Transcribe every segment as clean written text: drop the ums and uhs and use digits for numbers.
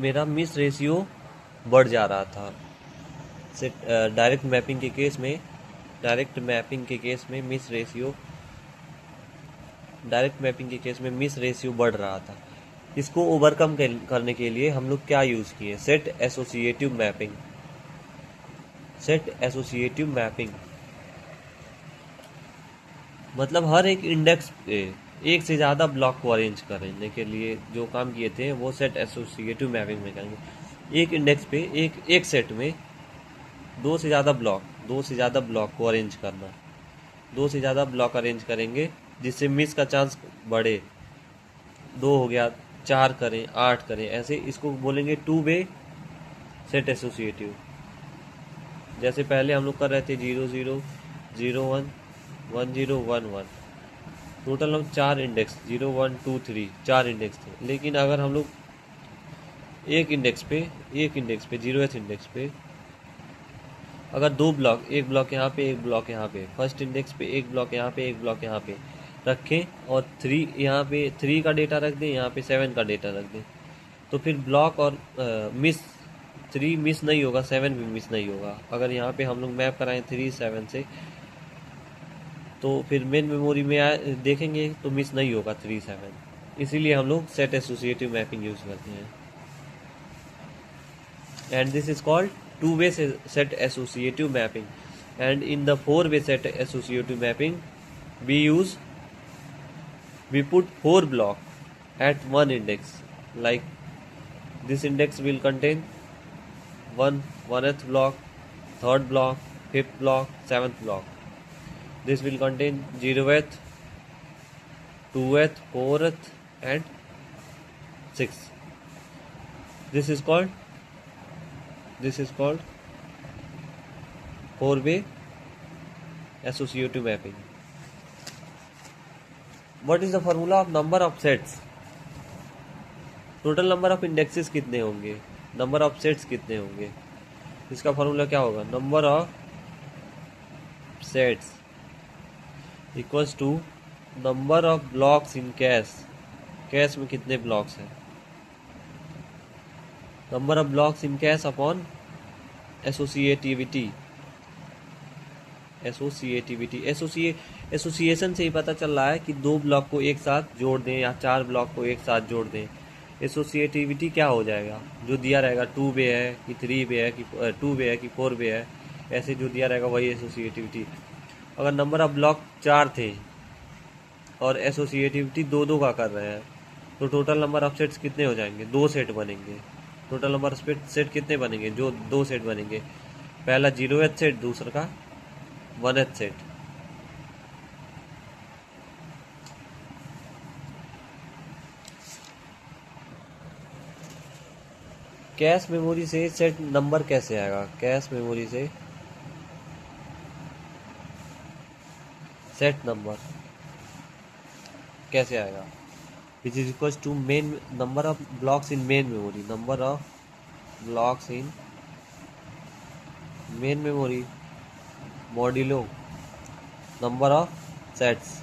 मेरा miss ratio बढ़ जा रहा था। डायरेक्ट मैपिंग के केस में मिस रेशियो बढ़ रहा था। इसको ओवरकम करने के लिए हम लोग क्या यूज़ किए? सेट एसोसिएटिव मैपिंग मतलब हर एक इंडेक्स पे एक से ज़्यादा ब्लॉक को अरेंज करने के लिए जो काम किए थे वो सेट एसोसिएटिव मैपिंग में करेंगे। एक इंडेक्स पे एक सेट में दो से ज़्यादा ब्लॉक को अरेंज करना। दो से ज़्यादा ब्लॉक अरेंज करेंगे जिससे मिस का चांस बढ़े। 2 हो गया, 4 करें, 8 करें, ऐसे इसको बोलेंगे 2 वे सेट एसोसिएटिव। जैसे पहले हम लोग कर रहे थे 0 0 0 1 1 0 1 1। टोटल हम 4 इंडेक्स 0 1 2 3 4 इंडेक्स थे। लेकिन अगर हम लोग एक इंडेक्स पे 0th इंडेक्स पे अगर एक ब्लॉक यहाँ पे, एक ब्लॉक यहाँ पे, फर्स्ट इंडेक्स पे एक ब्लॉक यहाँ पे, एक ब्लॉक यहाँ पे रखें और 3 यहाँ पे 3 का डेटा रख दें, यहाँ पे 7 का डेटा रख दें, तो फिर ब्लॉक और मिस 3 मिस नहीं होगा, 7 भी मिस नहीं होगा। अगर यहाँ पे हम लोग मैप कराएं 3 7 से तो फिर मेन मेमोरी में देखेंगे तो मिस नहीं होगा 3 7। इसीलिए हम लोग सेट एसोसिएटिव मैपिंग यूज़ करते हैं। And this is called two-way set associative mapping. And in the four-way set associative mapping we put 4 block at one index. Like this index will contain 1th block, 3rd block, 5th block, 7th block. This will contain 0th, 2th, 4th and 6th. This is called 4-way associative mapping. What is the formula of number of sets? Total number of indexes कितने होंगे, number of sets कितने होंगे, इसका formula क्या होगा? Number of sets equals to number of blocks in cache में कितने blocks हैं, number of blocks in cache upon association से ही पता चल रहा है कि 2 ब्लॉक को एक साथ जोड़ दें या 4 ब्लॉक को एक साथ जोड़ दें। एसोसिएटिविटी क्या हो जाएगा? जो दिया रहेगा 2 वे है कि 3 वे है कि 2 वे है कि 4 वे है, ऐसे जो दिया रहेगा वही एसोसिएटिविटी। अगर नंबर ऑफ ब्लॉक 4 थे और एसोसिएटिविटी 2 का कर रहे हैं तो टोटल नंबर ऑफ सेट्स कितने हो जाएंगे? 2 सेट बनेंगे। टोटल नंबर ऑफ सेट कितने बनेंगे? जो 2 सेट बनेंगे, पहला 0th सेट, दूसरा का 1th सेट। कैश मेमोरी से सेट नंबर कैसे आएगा? कैश मेमोरी से सेट नंबर कैसे आएगा? Which is equal to main number of blocks in main memory, number of blocks in main memory modulo number of sets.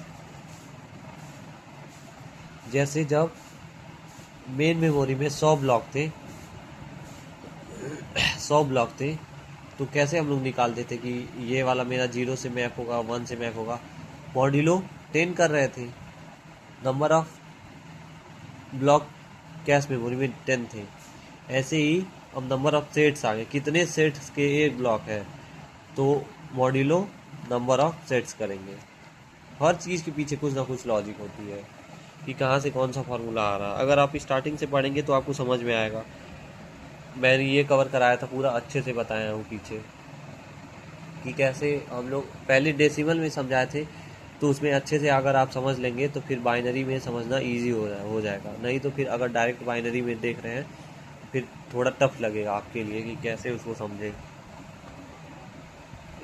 जैसे जब main memory में 100 block थे तो कैसे हम लोग निकालते थे कि ये वाला मेरा 0 से मैप होगा, 1 से मैप होगा? मॉड्यूलो 10 कर रहे थे। Number of block cache memory में 10 थे। ऐसे ही अब नंबर ऑफ सेट्स आ गए, कितने सेट्स के एक ब्लॉक है तो मॉड्यूलो नंबर ऑफ सेट्स करेंगे। हर चीज़ के पीछे कुछ ना कुछ लॉजिक होती है कि कहाँ से कौन सा फार्मूला आ रहा है। अगर आप स्टार्टिंग से पढ़ेंगे तो आपको समझ में आएगा। मैंने ये कवर कराया था, पूरा अच्छे से बताया हूँ पीछे कि कैसे हम लोग पहले डेसिमल में समझाए थे, तो उसमें अच्छे से अगर आप समझ लेंगे तो फिर बाइनरी में समझना इजी हो जाएगा। नहीं तो फिर अगर डायरेक्ट बाइनरी में देख रहे हैं फिर थोड़ा टफ लगेगा आपके लिए कि कैसे उसको समझें।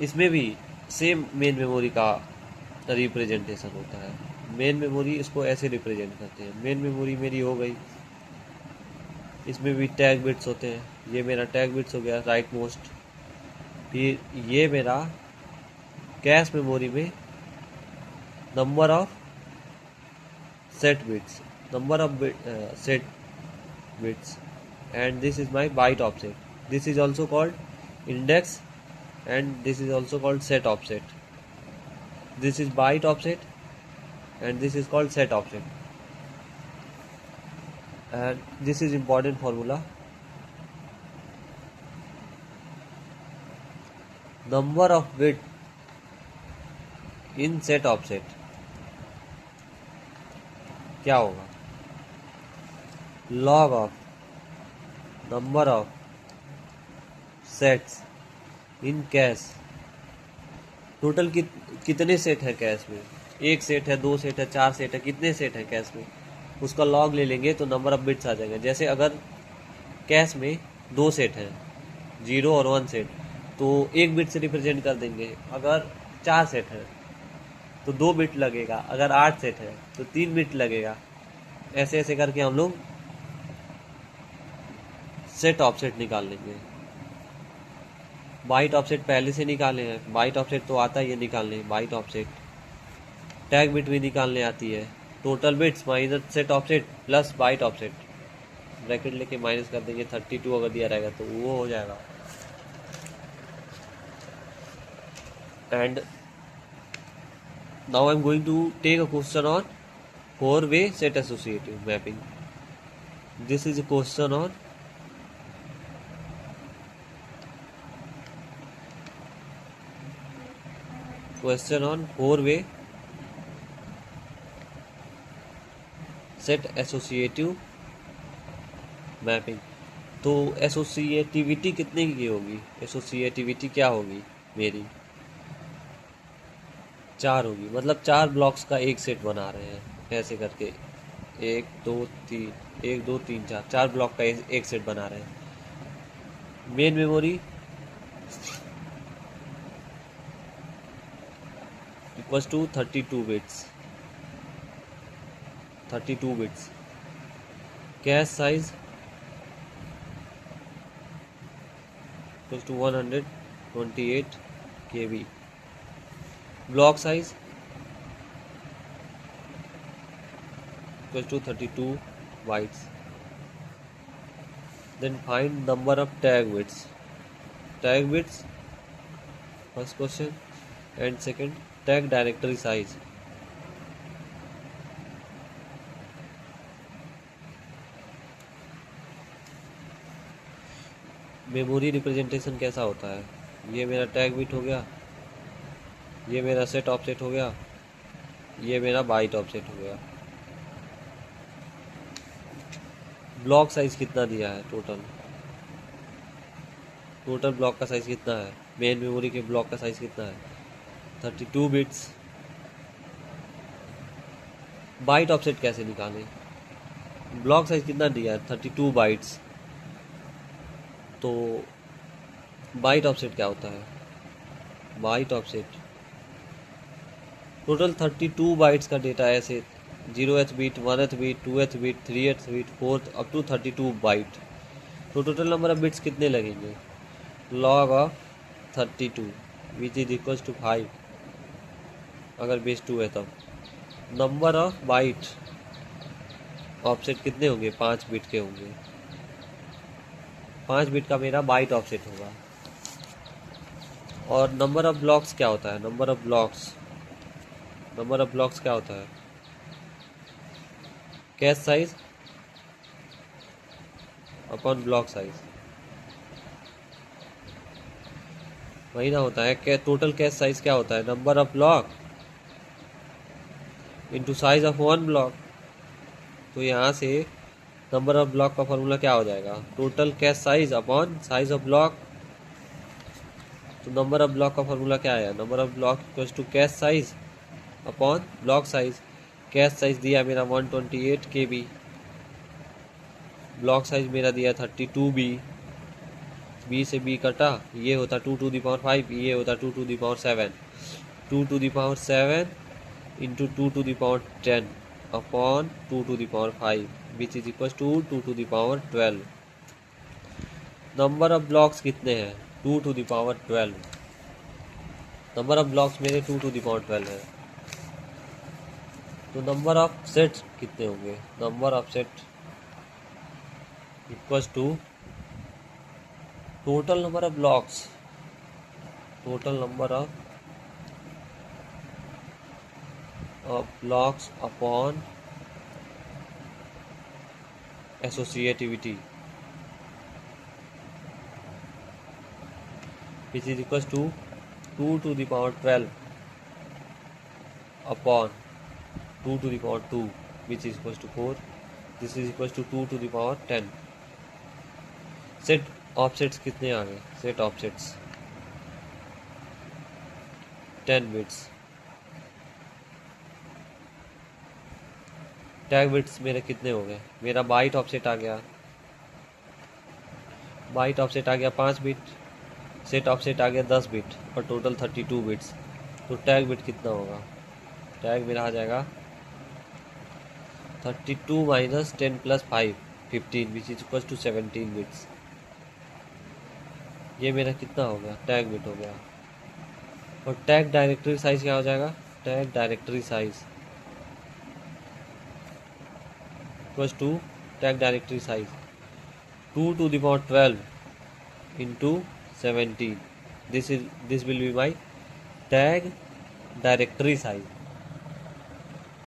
इसमें भी सेम मेन मेमोरी का रिप्रेजेंटेशन होता है। मेन मेमोरी इसको ऐसे रिप्रेजेंट करते हैं। मेन मेमोरी मेरी हो गई, इसमें भी टैग बिट्स होते हैं। ये मेरा टैग बिट्स हो गया राइट मोस्ट। फिर ये मेरा कैश मेमोरी में number of set bits, and this is my byte offset. This is also called index and this is also called set offset. This is byte offset and this is called set offset. And this is important formula. Number of bit in set offset क्या होगा? log of number of sets in cash. Total कितने set है cash में? एक set है, दो set है, चार सेट है, कितने सेट है कैश में, उसका लॉग ले लेंगे तो नंबर ऑफ बिट्स आ जाएंगे. जैसे अगर कैश में दो सेट हैं, 0 और 1 सेट, तो एक बिट से रिप्रेजेंट कर देंगे. अगर 4 सेट है तो 2 बिट लगेगा. अगर 8 सेट है तो 3 बिट लगेगा. ऐसे ऐसे करके हम लोग सेट ऑफसेट निकाल लेंगे. बाइट ऑफसेट पहले से निकाले हैं. बाइट ऑफसेट तो आता ही है निकालने. बाइट ऑफसेट टैग बिट भी निकालने आती है. Total bits minus set offset plus byte offset, bracket लेके माइनस कर देंगे. 32 अगर दिया रहेगा तो वो हो जाएगा. And now I am going to take a question on 4-way set associative mapping. This is a question on question on 4-way set associative mapping. तो एसोसिएटिविटी कितने की होगी? एसोसिएटिविटी क्या होगी मेरी? 4 होगी. मतलब 4 ब्लॉक्स का एक सेट बना रहे हैं ऐसे करके. 1 2 3 4 ब्लॉक का एक सेट बना रहे हैं. Main memory equals to 32 bits. Cache size equals to 128 KB. Block size equals to 32 bytes. Then find number of tag bits. Tag bits, first question, and second tag directory size. Memory representation कैसा होता है? ये मेरा tag bit हो गया, ये मेरा set offset हो गया, ये मेरा बाइट ऑफसेट हो गया. ब्लॉक साइज कितना दिया है? टोटल ब्लॉक का साइज कितना है? मेन मेमोरी के ब्लॉक का साइज कितना है? 32 बिट्स. बाइट ऑफसेट कैसे निकालें? ब्लॉक साइज कितना दिया है? 32 बाइट्स. तो बाइट ऑफसेट क्या होता है? बाइट ऑफसेट टोटल 32 बाइट्स का डेटा ऐसे 0th bit, 1th bit, 2th bit, 3th bit, 4th up to 32 byte. तो टोटल नंबर ऑफ बिट्स कितने लगेंगे? Log of 32 which is equals to 5 अगर बेस 2 है तब. नंबर ऑफ बाइट ऑफसेट कितने होंगे? 5 बिट के होंगे. 5 बिट का मेरा बाइट ऑफसेट होगा. और नंबर ऑफ ब्लॉक्स क्या होता है? नंबर ऑफ ब्लॉक्स क्या होता है? Cash size upon block size. वही ना होता है. टोटल कैश साइज क्या होता है? Number of block into size of 1 block. तो यहाँ से नंबर ऑफ ब्लॉक का फॉर्मूला क्या हो जाएगा? Total cache size upon size of block. तो नंबर ऑफ ब्लॉक का फॉर्मूला क्या आया? Number of block equals to cache size upon block size. Cache size दिया मेरा 128 KB. ब्लॉक साइज मेरा दिया 32B. B से B कटा, ये होता 2 to the power 5, ये होता 2 to the power 7. 2 to the power 7 into 2 to the power 10 upon 2 to the power 5 which is equal to 2 to the power 12. Number of blocks कितने हैं? 2 to the power 12. Number of blocks मेरे 2 to the power 12 है. तो number of sets कितने होंगे? Number of set equals to total number of blocks upon associativity, which is equals to 2 to the power 12 upon 2 to the power 2, which is equals to 4. This is equals to 2 to the power 10. Set offsets कितने आ गए? Set offsets 10 bits. Tag bits मेरे कितने हो गए? मेरा bite offset आ गया 5 bit. Set offset आ गया 10 bit और टोटल 32 बिट्स. तो टैग बिट कितना होगा? टैग मेरा आ जाएगा 32 minus 10 plus 5 15, which is equal to 17 bits. ये मेरा कितना हो गया? टैग बिट हो गया. और टैग डायरेक्टरी साइज क्या हो जाएगा? Tag directory size equals to tag directory size 2 to the power 12 into 17. This will be my tag directory size.